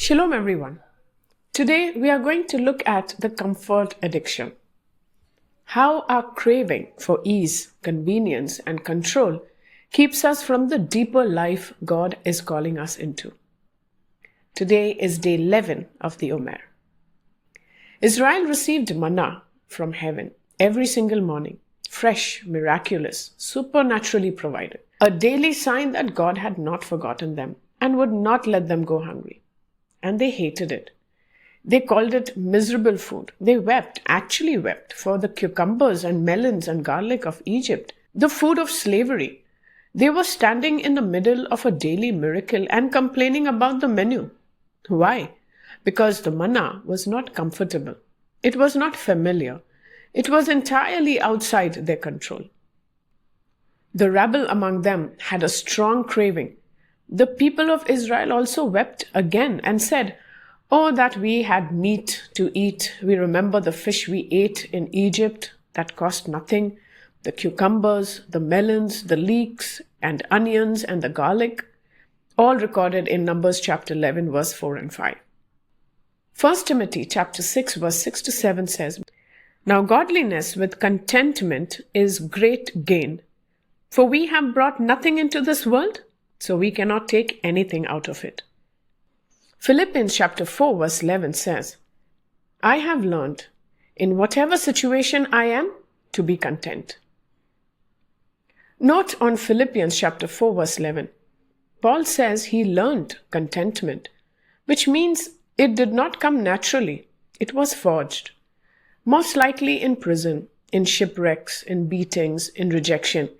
Shalom everyone. Today we are going to look at the comfort addiction. How our craving for ease, convenience and control keeps us from the deeper life God is calling us into. Today is day 11 of the Omer. Israel received manna from heaven every single morning, fresh, miraculous, supernaturally provided, a daily sign that God had not forgotten them and would not let them go hungry. And they hated it. They called it miserable food. They actually wept, for the cucumbers and melons and garlic of Egypt, the food of slavery. They were standing in the middle of a daily miracle and complaining about the menu. Why? Because the manna was not comfortable. It was not familiar. It was entirely outside their control. The rabble among them had a strong craving. The people of Israel also wept again and said, "Oh, that we had meat to eat. We remember the fish we ate in Egypt that cost nothing, the cucumbers, the melons, the leeks and onions and the garlic," all recorded in Numbers chapter 11, verse 4 and 5. 1 Timothy chapter 6, verse 6 to 7 says, "Now godliness with contentment is great gain, for we have brought nothing into this world, so we cannot take anything out of it." Philippians chapter 4 verse 11 says, "I have learned in whatever situation I am to be content." Note on Philippians chapter 4 verse 11, Paul says he learned contentment, which means it did not come naturally. It was forged, most likely in prison, in shipwrecks, in beatings, in rejection.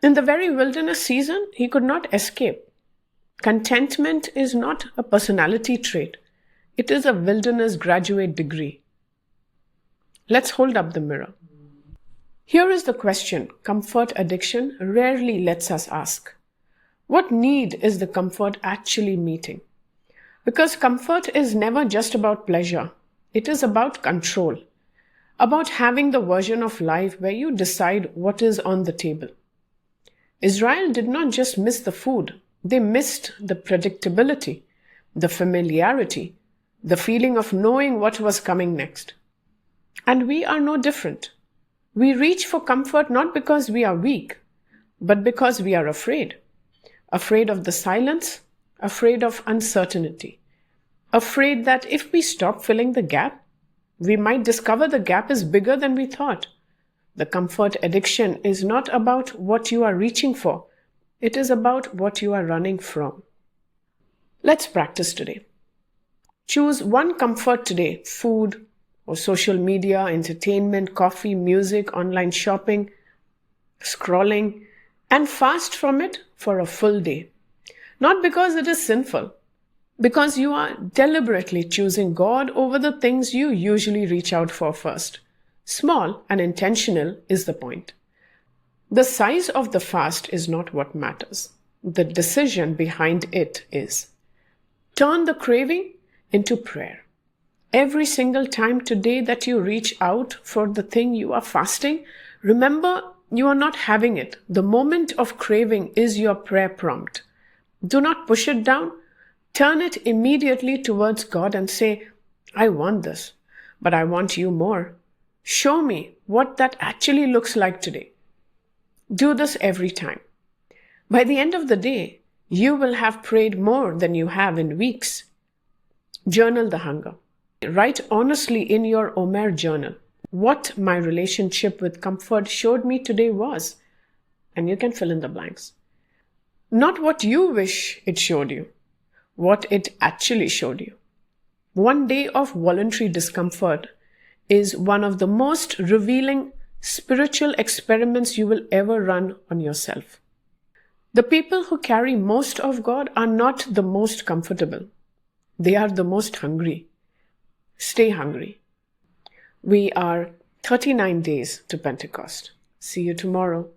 In the very wilderness season, he could not escape. Contentment is not a personality trait. It is a wilderness graduate degree. Let's hold up the mirror. Here is the question comfort addiction rarely lets us ask. What need is the comfort actually meeting? Because comfort is never just about pleasure. It is about control, about having the version of life where you decide what is on the table. Israel did not just miss the food. They missed the predictability, the familiarity, the feeling of knowing what was coming next. And we are no different. We reach for comfort not because we are weak, but because we are afraid. Afraid of the silence, afraid of uncertainty, afraid that if we stop filling the gap, we might discover the gap is bigger than we thought. The comfort addiction is not about what you are reaching for. It is about what you are running from. Let's practice today. Choose one comfort today: food or social media, entertainment, coffee, music, online shopping, scrolling, and fast from it for a full day. Not because it is sinful, because you are deliberately choosing God over the things you usually reach out for first. Small and intentional is the point. The size of the fast is not what matters. The decision behind it is. Turn the craving into prayer. Every single time today that you reach out for the thing you are fasting, remember you are not having it. The moment of craving is your prayer prompt. Do not push it down. Turn it immediately towards God and say, "I want this, but I want you more. Show me what that actually looks like today." Do this every time. By the end of the day, you will have prayed more than you have in weeks. Journal the hunger. Write honestly in your Omer journal what my relationship with comfort showed me today was, and you can fill in the blanks. Not what you wish it showed you, what it actually showed you. One day of voluntary discomfort is one of the most revealing spiritual experiments you will ever run on yourself. The people who carry most of God are not the most comfortable. They are the most hungry. Stay hungry. We are 39 days to Pentecost. See you tomorrow.